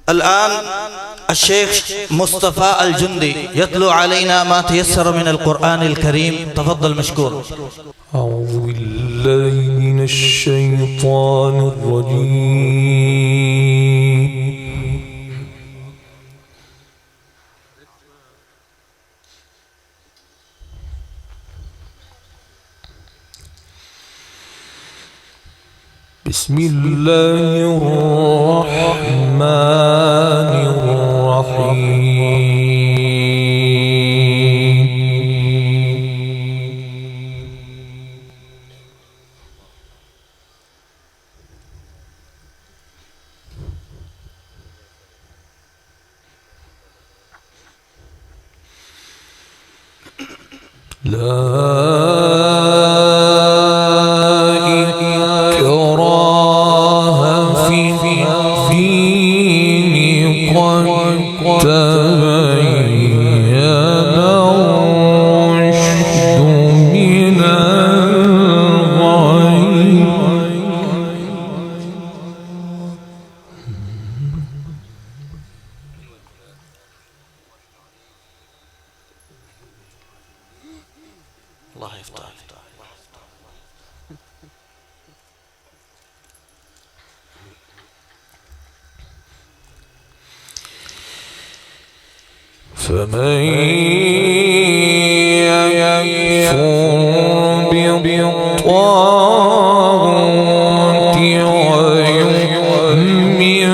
الآن الشيخ مصطفى الجندي يتلو علينا ما تيسر من القرآن الكريم. تفضل مشكور. أعوذ بالله من الشيطان الرجيم. بسم الله الرحمن الرحيم. الله يفتح. فمن يكفر بالطاغوت ويؤمن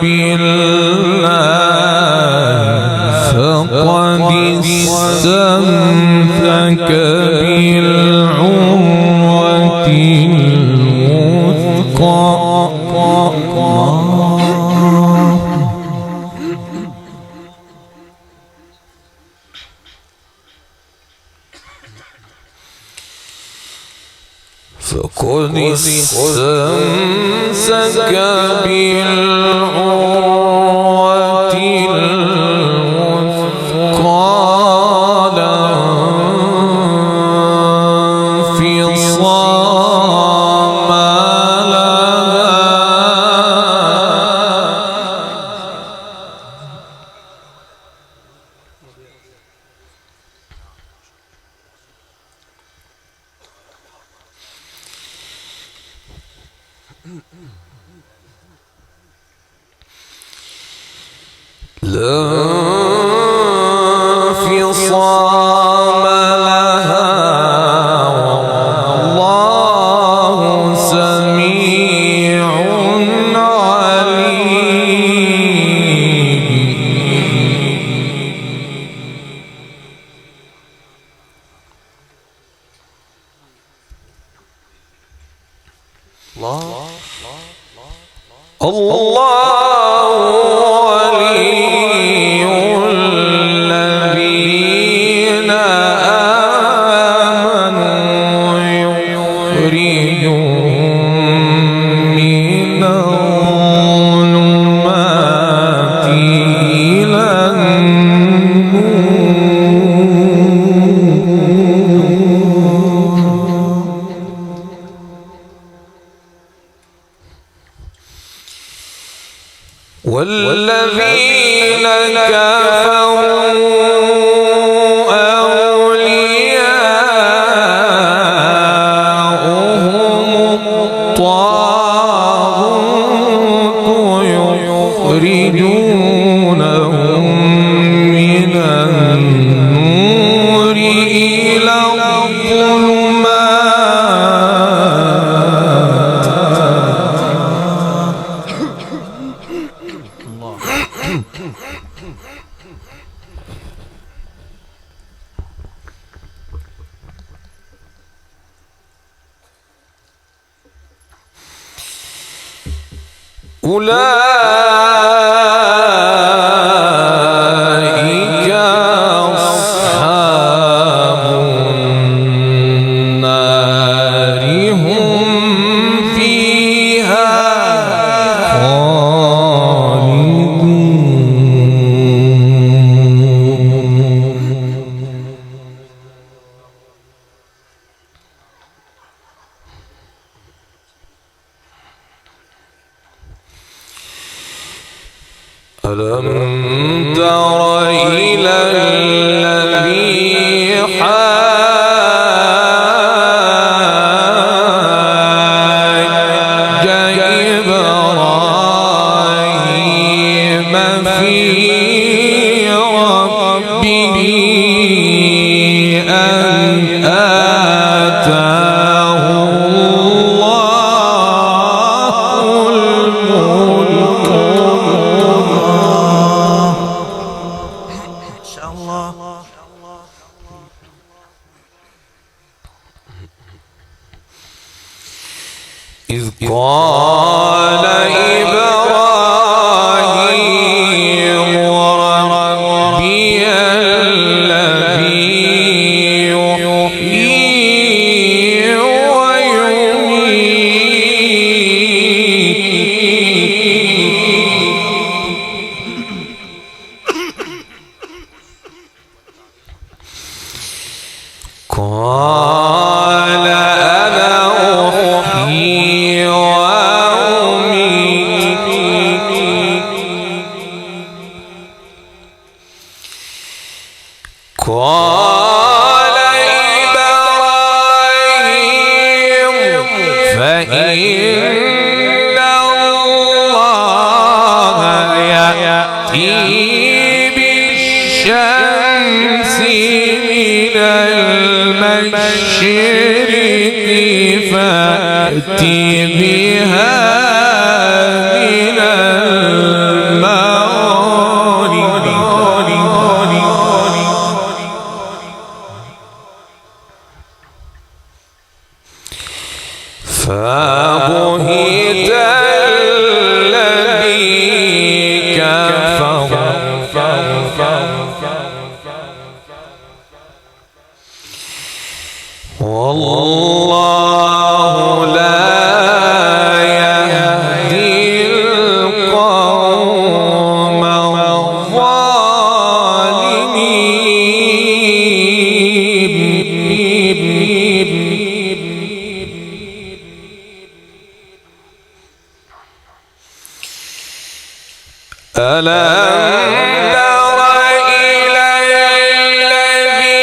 بالله فقد استمسك بالعروة الوثقى. فقد استمسك بالعروة الوثقى لا انفصام لها. لا انفصام لها والله سميع عليم. الله ولي الذين آمنوا يخرجهم من الظلمات إلى والذين كفروا أولياؤهم الطاغوت يخرجونهم من النور إلى الظلمات. أولئك أصحاب النار هم فيها خالدون. ألم تر إلى الذي حاج إبراهيم في ربه أن آتاه الله الملك. ما شاء الله. إذ قال إبراهيم ربي الذي يحيي ويميت قال أنا أحيي وأميت قال إبراهيم فإن الله يأتي بالشمس من المشرق فأت بها من المغرب فبهت الذي كفر والله لا يهدي القوم الظالمين. ألم تر إلى الذي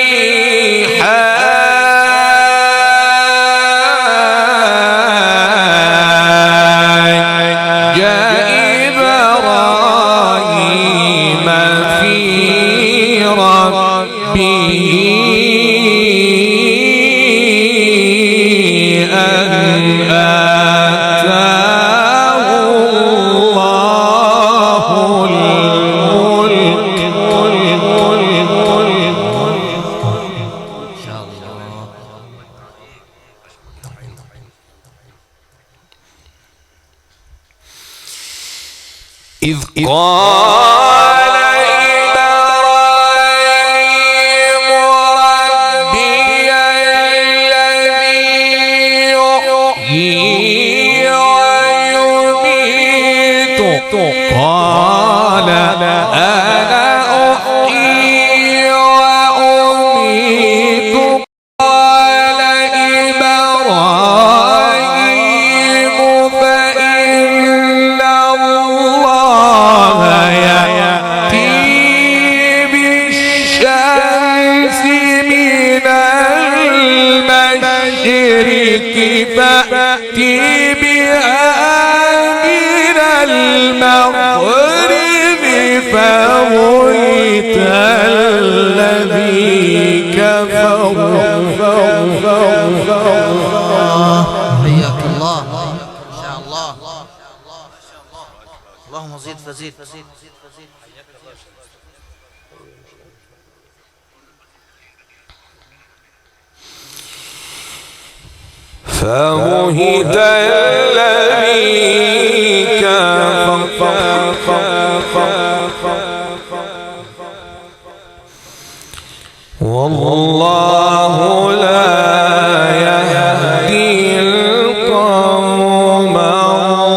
حاج إبراهيم في ربه أن آتاه الله الملك. ما شاء الله. إذ قال إبراهيم ربي الذي يحيي ويميت قال أنا أحيي وأميت قال إبراهيم فإن الله يأتي بالشمس من المشرق فأت بها من المغرب فبهت الذي كفر. حياك الله. ما شاء الله. اللهم زد فزيد. فبهت الذي كفر والله لا يهدي القوم الظالمين.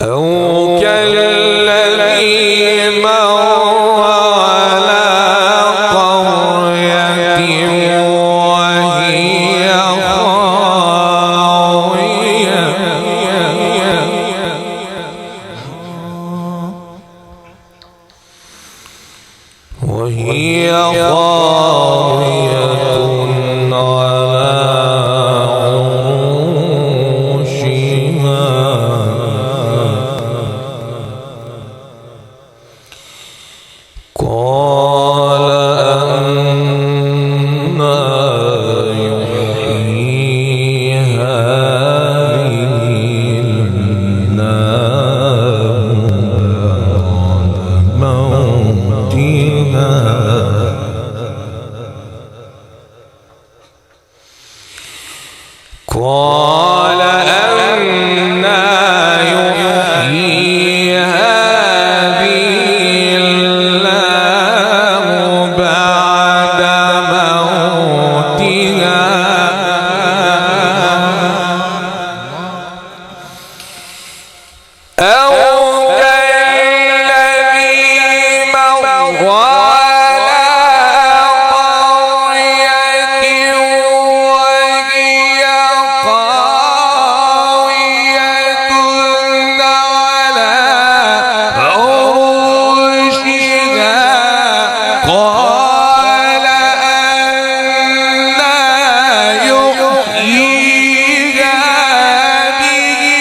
أو كالذي مر وهي خاوية على عروشها قال أنى يحيي هذه الله بعد موتها قال أنى يحيي هذه الله بعد موتها أو كالذي مر على قرية وهي خاوية على عروشها قال أنى يحيي هذه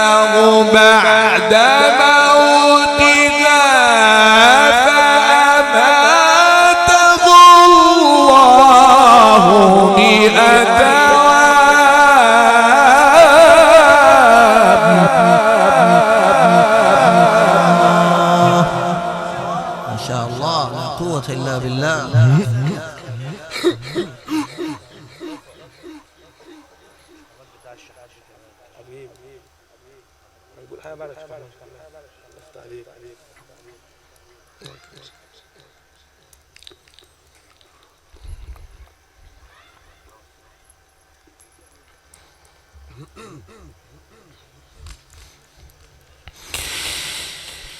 الله بعد موتها فأماته الله 100 عام. ما شاء الله لا قوة إلا بالله.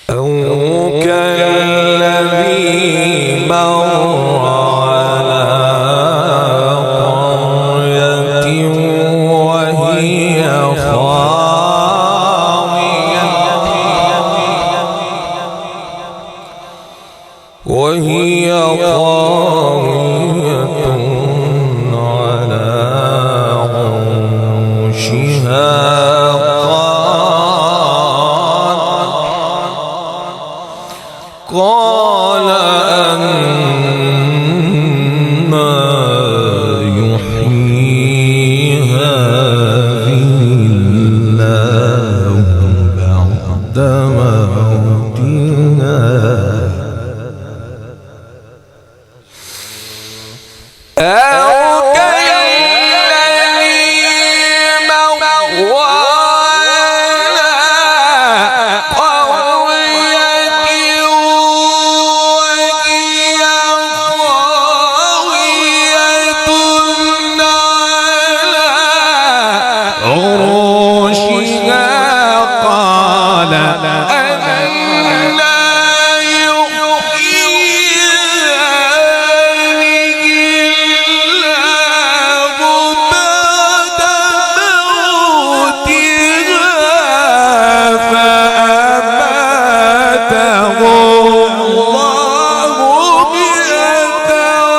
أو كالذي مر على قرية وهي خاوية على عروشها قال أنى يحيي هذه الله بعد موتها أو كالذي مر على قرية وهي خاوية على عروشها قال أنى يحيي هذه الله بعد موتها فأماته الله 100 عام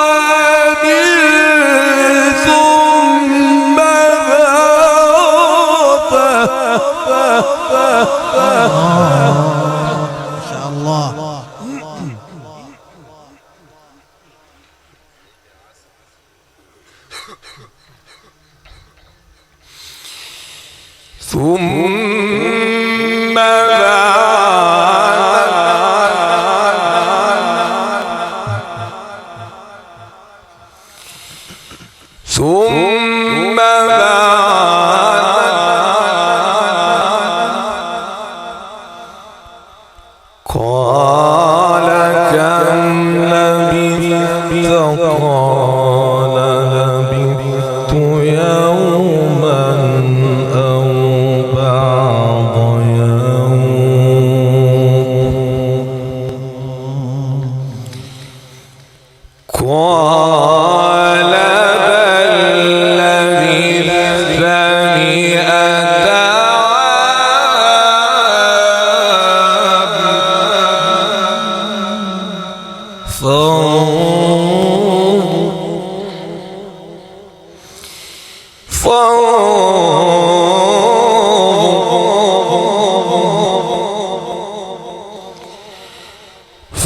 ثم ما شاء الله. ثم قال كم لبثت قال لبثت يوما أو بعض يوم قال بل لبثت 100 عام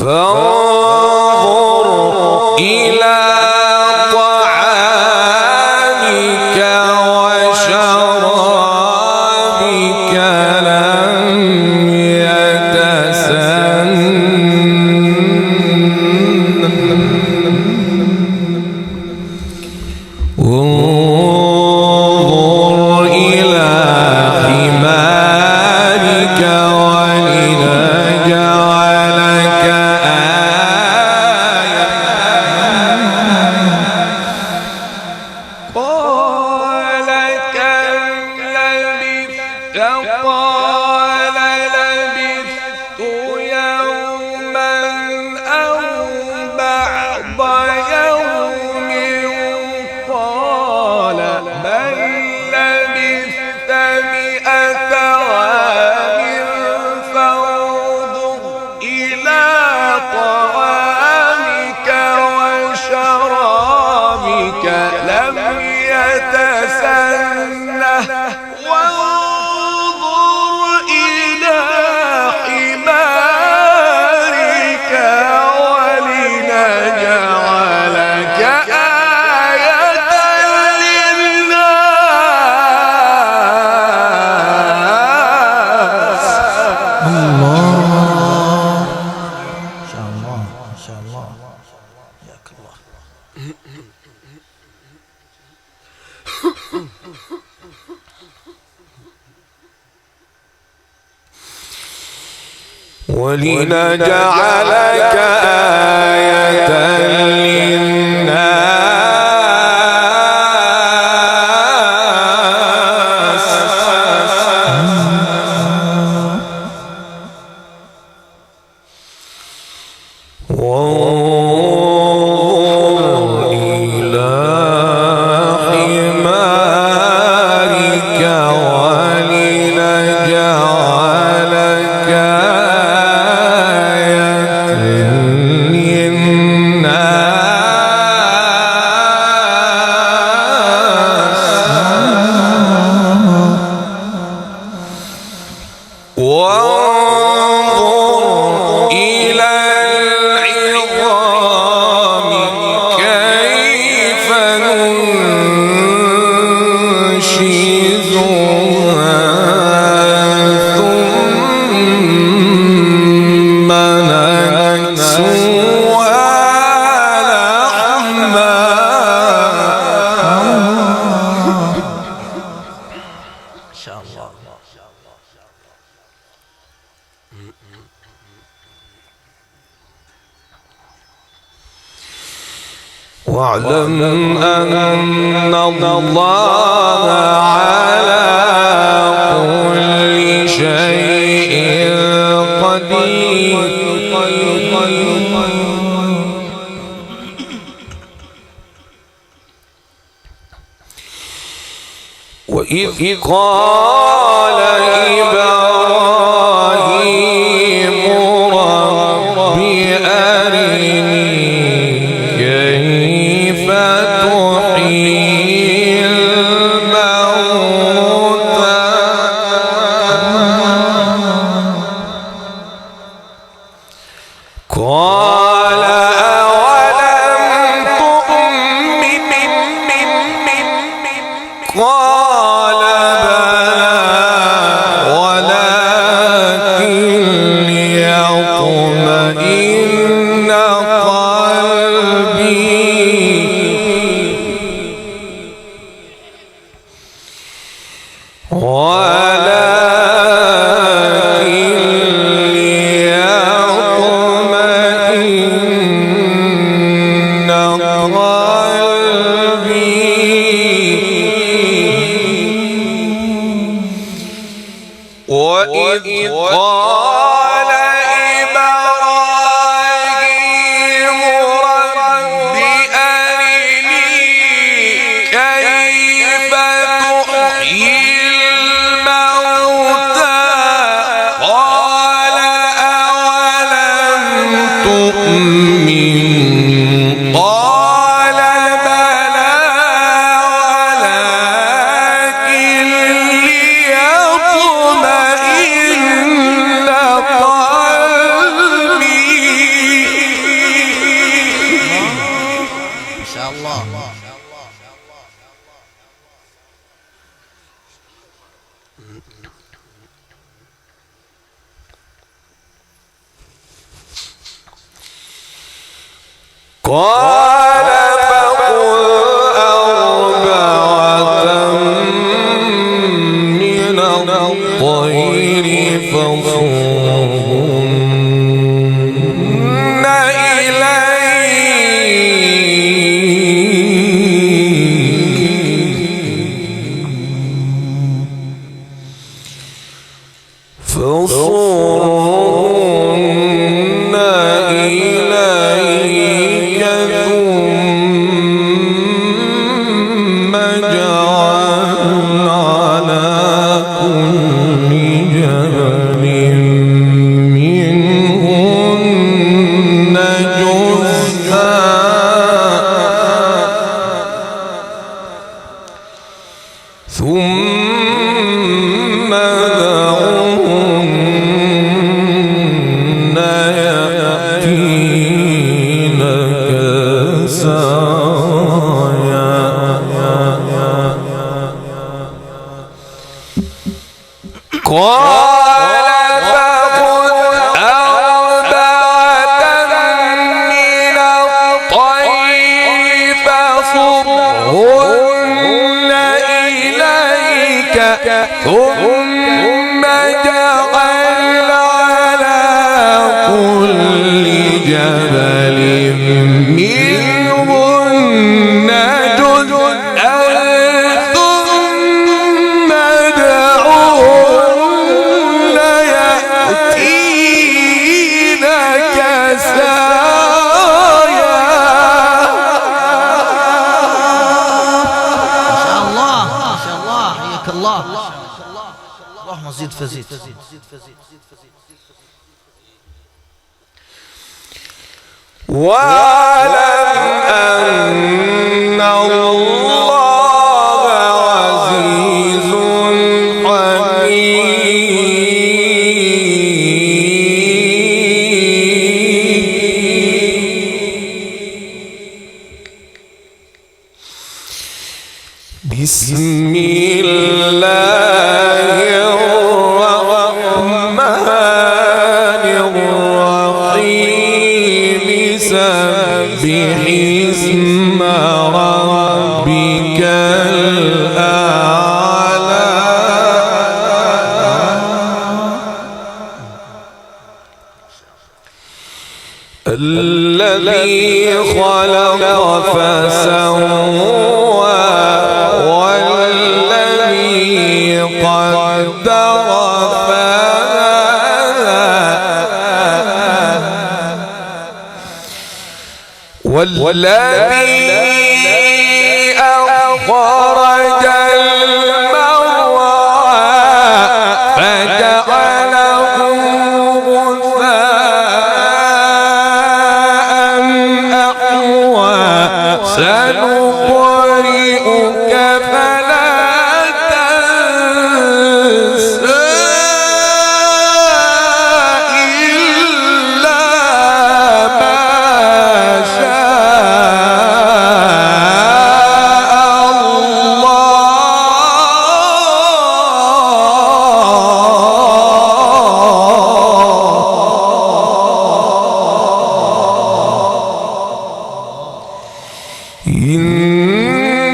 فانظر إلى طعامك وشرابك لم يتسنه وانظر إلى حمارك ولنجعلك آية قال كم لبثت قال لبثت يوما أو بعض يوم قال بل لبثت 100 عام فانظر إلى طعامك وشرابك لم يتسنه وانظر إلى حمارك ولنجعلك آية للناس. الله ما شاء الله ما شاء الله حياك الله. ولنجعلك آية للناس وانظر إلى حمارك ولنجعلك وانظر إلى العظام كيف ننشزها ثم نكسوها لحما ما شاء الله. واعلم أن الله على كل شيء قدير. وإذ قال إبراهيم رب أرني كيف تحيي الموتى قال أولم تؤمن قال بلى ولكن ليطمئن وإذ قال إبراهيم رب أرني كيف تحيي الموتى قال أولم تؤمن قال بلى ولكن ليطمئن قلبي قال فخذ أربعة من الطير فصرهن إليك ثم اجعل على كل جبل منهن جزءا ثم دعوهن يأتينك سعيا قال فخذ أربعة من الطير فصرهن إليك ثم اجعل على كل جبل منهن جزءا ثم ادعوهن يأتينك سعيا. ما شاء الله حياك الله. اللهم زد فزيد. واعلم أن الله عزيز حكيم. بسم الله الرحمن الرحيم. سبح اسم ربك الأعلى. الذي خلق فسوى والذي قدر والذي أخرج المرعى فجعله غثاء أحوى. سنقرئك فلا تنسى إلا ما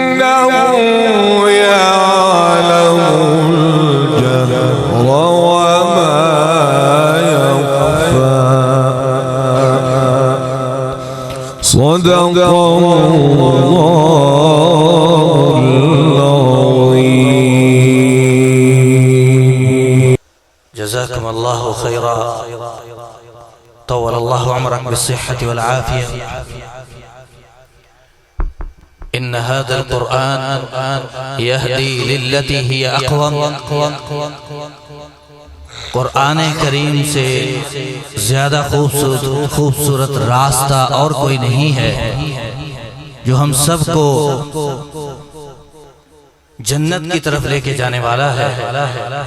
إنه يعلم الجهر وما يخفى. صدق الله العظيم. جزاكم الله خيرا. طول الله عمرك بالصحة والعافية. إن هذا القرآن يهدي للتي هي أقوم. قرآن کریم سے زیادہ خوبصورت راستہ اور کوئی نہیں ہے جو ہم سب کو جنت کی طرف لے کے جانے والا ہے.